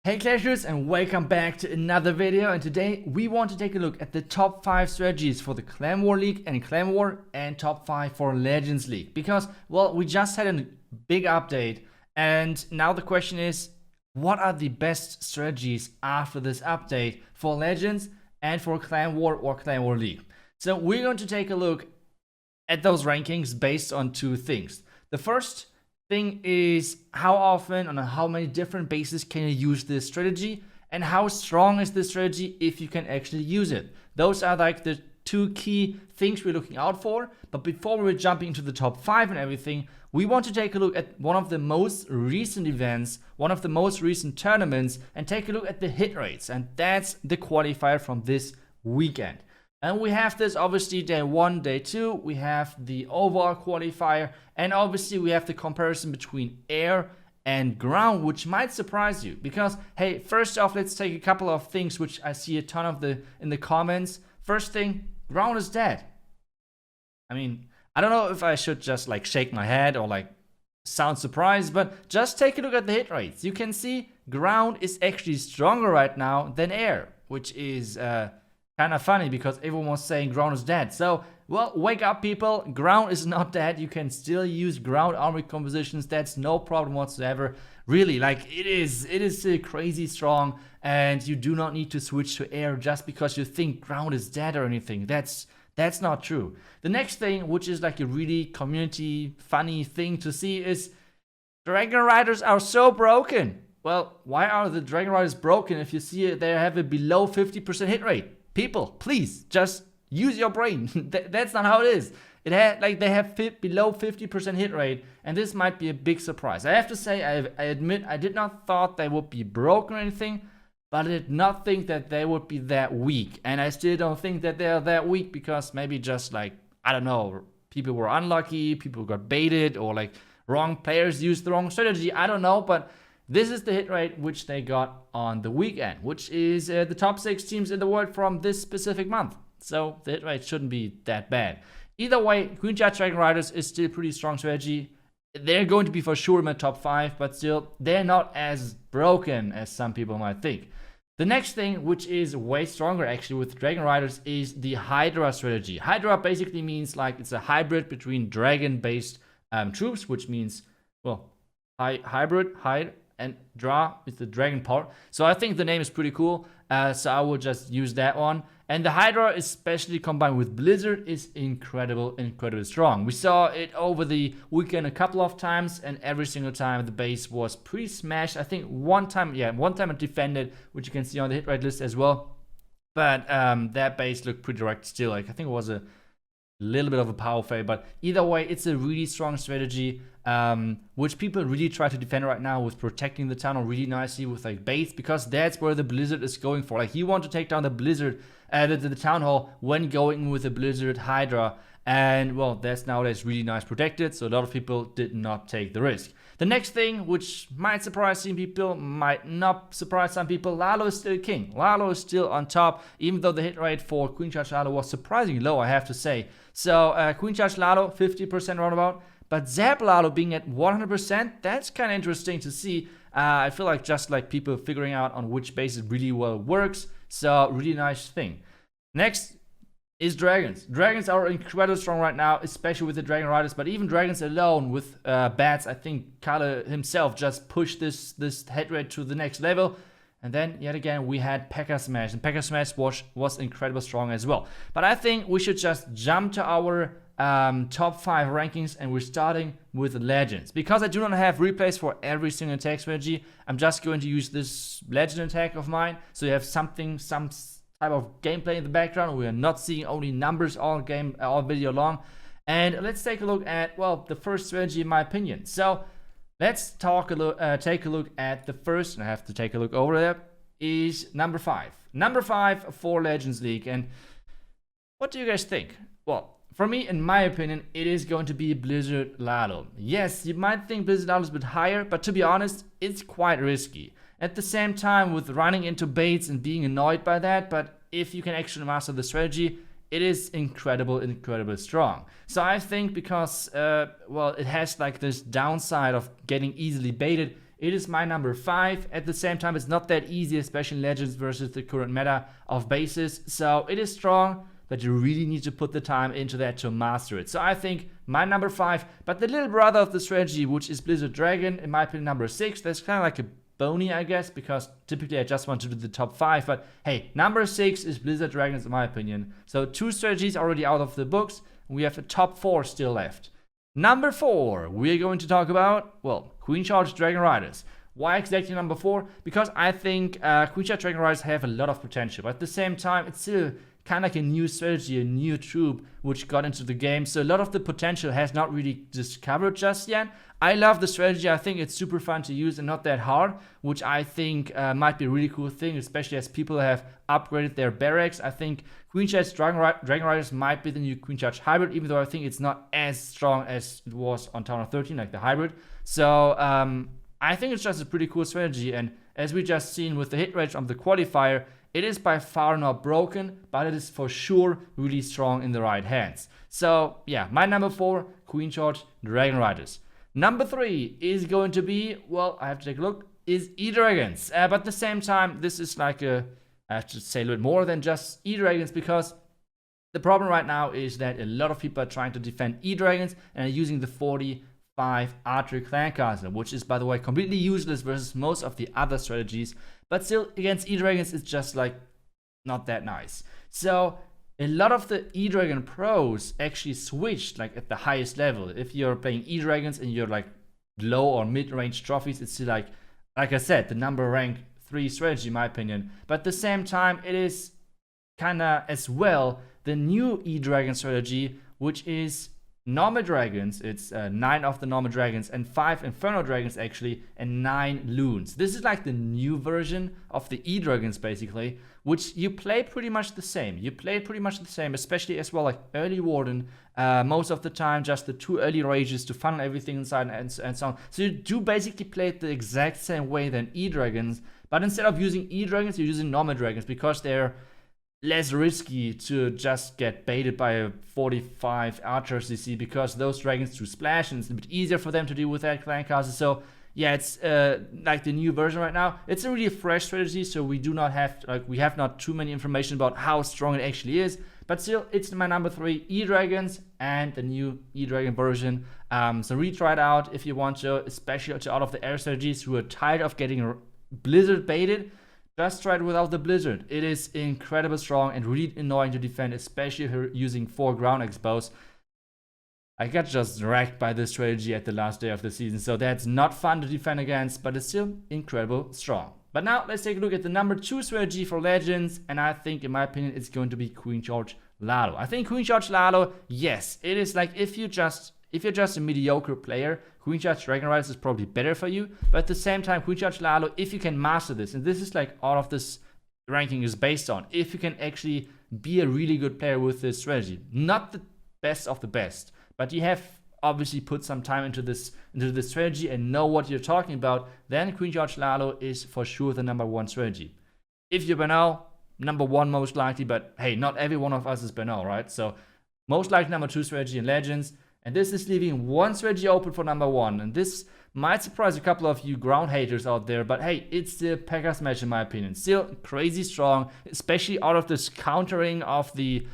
Hey Clashers, and welcome back to another video, and today we want to take a look at the top 5 strategies for the Clan War League and Clan War, and top 5 for Legends League, because well, we just had a big update and now the question is, what are the best strategies after this update for Legends and for Clan War or Clan War League? So we're going to take a look at those rankings based on two things. The first thing is how often and on how many different bases can you use this strategy, and how strong is this strategy if you can actually use it. Those are like the two key things we're looking out for. But before we're jumping into the top 5 and everything, we want to take a look at one of the most recent events, one of the most recent tournaments, and take a look at the hit rates, and that's the qualifier from this weekend. And we have this obviously day 1, day 2, we have the overall qualifier, and obviously we have the comparison between air and ground, which might surprise you. Because, hey, first off, let's take a couple of things which I see a ton of in the comments. First thing, ground is dead. I mean, I don't know if I should just like shake my head or like sound surprised, but just take a look at the hit rates. You can see ground is actually stronger right now than air, which is kind of funny because everyone was saying ground is dead. So, well, wake up people, ground is not dead. You can still use ground army compositions. That's no problem whatsoever. Really, like it is crazy strong, and you do not need to switch to air just because you think ground is dead or anything. That's not true. The next thing, which is like a really community funny thing to see, is Dragon Riders are so broken. Well, why are the Dragon Riders broken if you see it, they have a below 50% hit rate? People, please, just use your brain. That's not how it is. It had like they have below 50% hit rate, and this might be a big surprise. I have to say, I admit I did not thought they would be broken or anything, but I did not think that they would be that weak. And I still don't think that they are that weak because maybe just like, I don't know, people were unlucky, people got baited, or like wrong players used the wrong strategy. I don't know, but this is the hit rate which they got on the weekend, which is the top 6 teams in the world from this specific month. So the hit rate shouldn't be that bad. Either way, Queen Charge Dragon Riders is still a pretty strong strategy. They're going to be for sure in my top 5, but still, they're not as broken as some people might think. The next thing, which is way stronger actually with Dragon Riders, is the Hydra strategy. Hydra basically means like it's a hybrid between dragon-based troops, which means, well, hybrid, and Dra is the dragon part. So I think the name is pretty cool. So I will just use that one. And the Hydra, especially combined with Blizzard, is incredibly strong. We saw it over the weekend a couple of times, and every single time the base was pretty smashed. I think one time it defended, which you can see on the hit rate list as well. But that base looked pretty wrecked still. Like I think it was a little bit of a power fail, but either way, it's a really strong strategy, which people really try to defend right now with protecting the tunnel really nicely with like baits, because that's where the Blizzard is going for. Like you want to take down the Blizzard, the town hall when going with the Blizzard Hydra, and well, that's nowadays really nice protected, so a lot of people did not take the risk. The next thing, which might surprise some people, might not surprise some people, Lalo is still king. Lalo is still on top, even though the hit rate for Queen Charge Lalo was surprisingly low, I have to say. So Queen Charge Lalo, 50% roundabout, but Zap Lalo being at 100%, that's kind of interesting to see. I feel like just like people figuring out on which base it really well works, so really nice thing. Next is Dragons. Dragons are incredibly strong right now, especially with the Dragon Riders, but even Dragons alone with bats, I think Kale himself just pushed this hit rate to the next level. And then, yet again, we had P.E.K.K.A. Smash, and P.E.K.K.A. Smash was incredibly strong as well. But I think we should just jump to our top 5 rankings, and we're starting with Legends. Because I do not have replays for every single attack strategy, I'm just going to use this Legend attack of mine, so you have some type of gameplay in the background. We are not seeing only numbers all video long. And let's take a look at, well, the first strategy in my opinion. So let's take a look at the first, and I have to take a look over there, is number 5. Number 5 for Legends League. And what do you guys think? Well, for me, in my opinion, it is going to be Blizzard Lalo. Yes, you might think Blizzard Lalo is a bit higher, but to be honest, it's quite risky. At the same time, with running into baits and being annoyed by that, but if you can actually master the strategy, it is incredibly strong. So I think because, well, it has like this downside of getting easily baited, it is my number 5. At the same time, it's not that easy, especially in Legends versus the current meta of bases. So it is strong, but you really need to put the time into that to master it. So I think my number 5, but the little brother of the strategy, which is Blizzard Dragon, in my opinion, number 6. That's kind of like a bony, I guess, because typically I just want to do the top 5. But hey, number 6 is Blizzard Dragons, in my opinion. So 2 strategies already out of the books. We have a top 4 still left. Number 4, we're going to talk about, well, Queen Charge Dragon Riders. Why exactly number 4? Because I think Queen Charge Dragon Riders have a lot of potential, but at the same time, it's still kind of like a new strategy, a new troop which got into the game. So a lot of the potential has not really discovered just yet. I love the strategy. I think it's super fun to use and not that hard, which I think might be a really cool thing, especially as people have upgraded their barracks. I think Queen Charge Dragon Riders might be the new Queen Charge hybrid, even though I think it's not as strong as it was on Town of 13, like the hybrid. So I think it's just a pretty cool strategy. And as we just seen with the hit rate of the qualifier, it is by far not broken, but it is for sure really strong in the right hands. So yeah, my number 4, Queen Charge Dragon Riders. Number 3 is going to be, well, I have to take a look, is E-Dragons. But at the same time, this is like I have to say a little bit more than just E-Dragons, because the problem right now is that a lot of people are trying to defend E-Dragons and are using the 45 Archer Clan Castle, which is, by the way, completely useless versus most of the other strategies. But still, against E-Dragons, it's just like not that nice. So a lot of the E-Dragon pros actually switched like at the highest level. If you're playing E-Dragons and you're like low or mid-range trophies, it's still like I said, the number rank 3 strategy in my opinion. But at the same time, it is kinda as well the new E-Dragon strategy, which is normal dragons. It's 9 of the normal dragons and 5 inferno dragons actually, and 9 loons. This is like the new version of the E-Dragons basically, which you play pretty much the same. You play pretty much the same, especially as well like early warden. Most of the time, just the 2 early rages to funnel everything inside and so on. So you do basically play it the exact same way than E-Dragons, but instead of using E-Dragons, you're using normal dragons because they're less risky to just get baited by a 45 archers, you see, because those dragons do splash and it's a bit easier for them to deal with that clan castle. So yeah, it's like the new version right now. It's a really fresh strategy, so we do not have we have not too many information about how strong it actually is, but still it's my number 3, E-Dragons and the new E-Dragon version. So retry it out if you want to, especially to all of the air strategies who are tired of getting blizzard baited. Just try it without the blizzard. It is incredibly strong and really annoying to defend, especially if you're using 4 ground expos. I got just wrecked by this strategy at the last day of the season, so that's not fun to defend against, but it's still incredibly strong. But now let's take a look at the number 2 strategy for Legends, and I think, in my opinion, it's going to be Queen Charge Lalo. I think Queen Charge Lalo, yes, it is like if you're just a mediocre player, Queen Charge Dragon Riders is probably better for you. But at the same time, Queen Charge Lalo, if you can master this, and this is like all of this ranking is based on, if you can actually be a really good player with this strategy, not the best of the best, but you have obviously put some time into this strategy and know what you're talking about, then Queen Charge Lalo is for sure the number 1 strategy. If you're Banal, number 1 most likely, but hey, not every one of us is Banal, right? So most likely number 2 strategy in Legends. And this is leaving 1 strategy open for number 1. And this might surprise a couple of you ground haters out there, but hey, it's the Pekka Smash in my opinion. Still crazy strong, especially out of this countering of the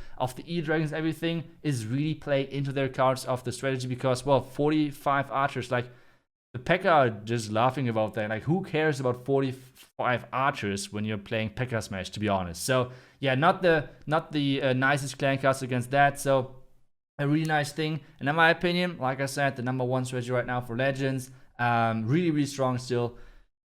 E-Dragons. Everything is really playing into their cards of the strategy because, well, 45 archers, like the Pekka are just laughing about that. Like, who cares about 45 archers when you're playing Pekka Smash, to be honest? So yeah, not the nicest clan cast against that. So a really nice thing, and in my opinion, like I said, the number 1 strategy right now for Legends, really, really strong still.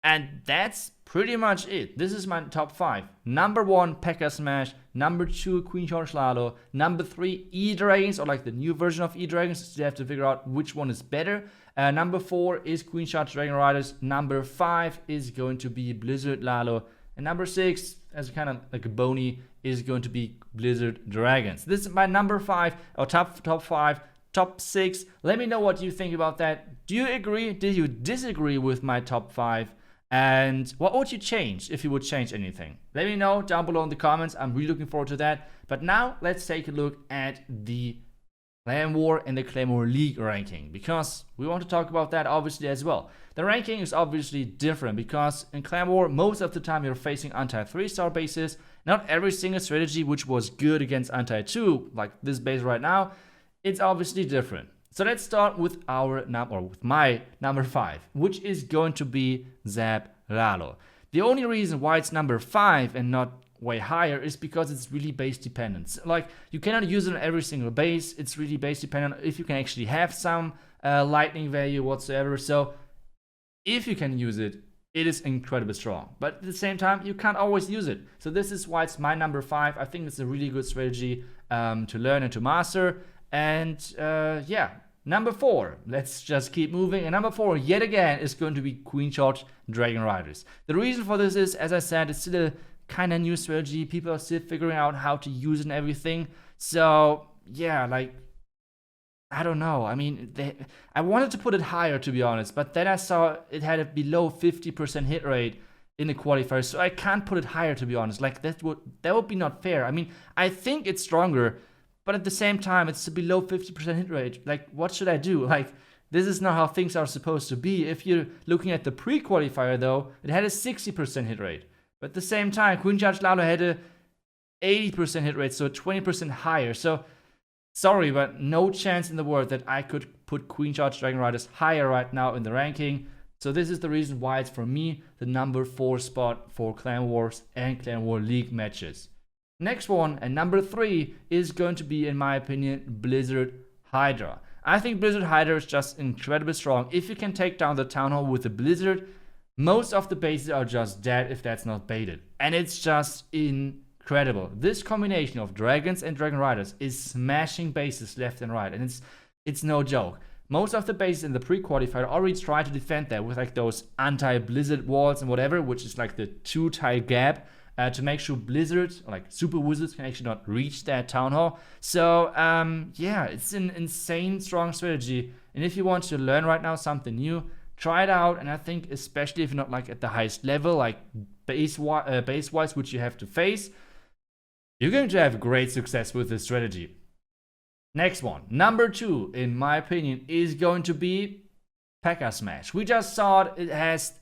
And that's pretty much it. This is my top 5. Number 1, Pekka Smash. Number 2, Queen Charge Lalo. Number 3, E-Dragons, or like the new version of E-Dragons. So you have to figure out which one is better. Number 4 is Queen Charge Dragon Riders. Number 5 is going to be Blizzard Lalo. And number 6, as kind of like a bony, is going to be Blizzard Dragons. This is my number 5, or top 5, top 6. Let me know what you think about that. Do you agree? Did you disagree with my top 5? And what would you change if you would change anything? Let me know down below in the comments. I'm really looking forward to that. But now let's take a look at the Clan War and the Clan War League ranking, because we want to talk about that obviously as well. The ranking is obviously different because in Clan War, most of the time you're facing anti-3-star bases. Not every single strategy which was good against anti-2, like this base right now, it's obviously different. So let's start with my number 5, which is going to be Zap Lalo. The only reason why it's number 5 and not way higher is because it's really base dependent. Like, you cannot use it on every single base. It's really base dependent if you can actually have some lightning value whatsoever. So if you can use it, it is incredibly strong. But at the same time, you can't always use it. So this is why it's my number 5. I think it's a really good strategy to learn and to master. And yeah, number 4, let's just keep moving. And number 4, yet again, is going to be Queen Charge Dragon Riders. The reason for this is, as I said, it's still a kind of new strategy. People are still figuring out how to use it and everything. So yeah, like, I don't know. I mean, I wanted to put it higher, to be honest, but then I saw it had a below 50% hit rate in the qualifiers, so I can't put it higher, to be honest. Like, that would be not fair. I mean, I think it's stronger, but at the same time, it's a below 50% hit rate. Like, what should I do? Like, this is not how things are supposed to be. If you're looking at the pre-qualifier, though, it had a 60% hit rate. But at the same time, Queen Charge Lalo had a 80% hit rate, so 20% higher. So, sorry, but no chance in the world that I could put Queen Charge Dragon Riders higher right now in the ranking. So this is the reason why it's, for me, the number 4 spot for Clan Wars and Clan War League matches. Next one, and number 3, is going to be, in my opinion, Blizzard Hydra. I think Blizzard Hydra is just incredibly strong. If you can take down the Town Hall with the Blizzard, most of the bases are just dead if that's not baited. And it's just incredible. This combination of dragons and dragon riders is smashing bases left and right. And it's no joke. Most of the bases in the pre-qualifier already try to defend that with like those anti-blizzard walls and whatever, which is like the 2-tile gap to make sure blizzards, or like super wizards, can actually not reach that town hall. So yeah, it's an insane strong strategy. And if you want to learn right now something new, try it out. And I think especially if you're not like at the highest level, like base-wise, which you have to face, you're going to have great success with this strategy. Next one, number 2, in my opinion, is going to be P.E.K.K.A. Smash. We just saw it. It has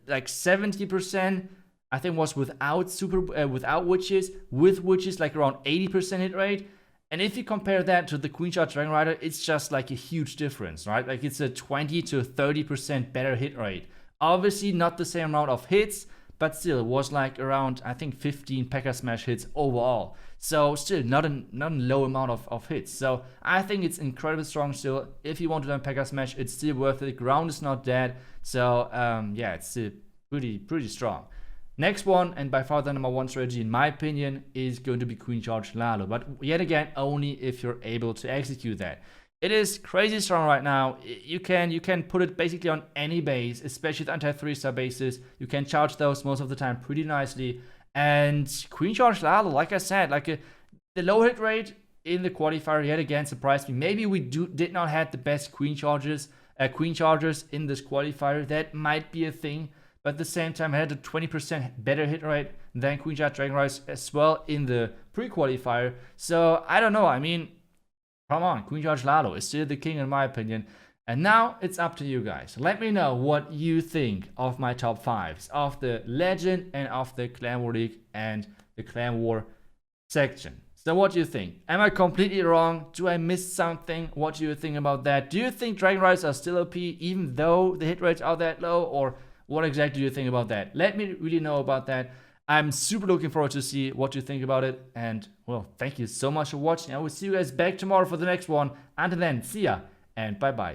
like 70%. I think was without witches. With witches, like around 80% hit rate. And if you compare that to the Queen Charge Dragon Rider, it's just like a huge difference, right? Like, it's a 20 to 30% better hit rate. Obviously not the same amount of hits, but still it was like around, I think, 15 P.E.K.K.A. Smash hits overall. So still not a low amount of hits. So I think it's incredibly strong still. If you want to learn P.E.K.K.A. Smash, it's still worth it. Ground is not dead. So yeah, it's still pretty strong. Next one, and by far the number 1 strategy in my opinion, is going to be Queen Charge Lalo. But yet again, only if you're able to execute that. It is crazy strong right now. You can put it basically on any base, especially the anti-3-star bases. You can charge those most of the time pretty nicely. And Queen Charge Lalo, like I said, like the low hit rate in the qualifier yet again surprised me. Maybe we did not have the best Queen Chargers in this qualifier. That might be a thing. But at the same time, I had a 20% better hit rate than Queen Charge Dragon Riders as well in the pre-qualifier. So, I don't know. I mean, come on. Queen Charge Lalo is still the king in my opinion. And now, it's up to you guys. Let me know what you think of my top 5s. Of the Legend and of the Clan War League and the Clan War section. So, what do you think? Am I completely wrong? Do I miss something? What do you think about that? Do you think Dragon Riders are still OP even though the hit rates are that low? Or what exactly do you think about that? Let me really know about that. I'm super looking forward to see what you think about it. And, well, thank you so much for watching. I will see you guys back tomorrow for the next one. Until then, see ya and bye-bye.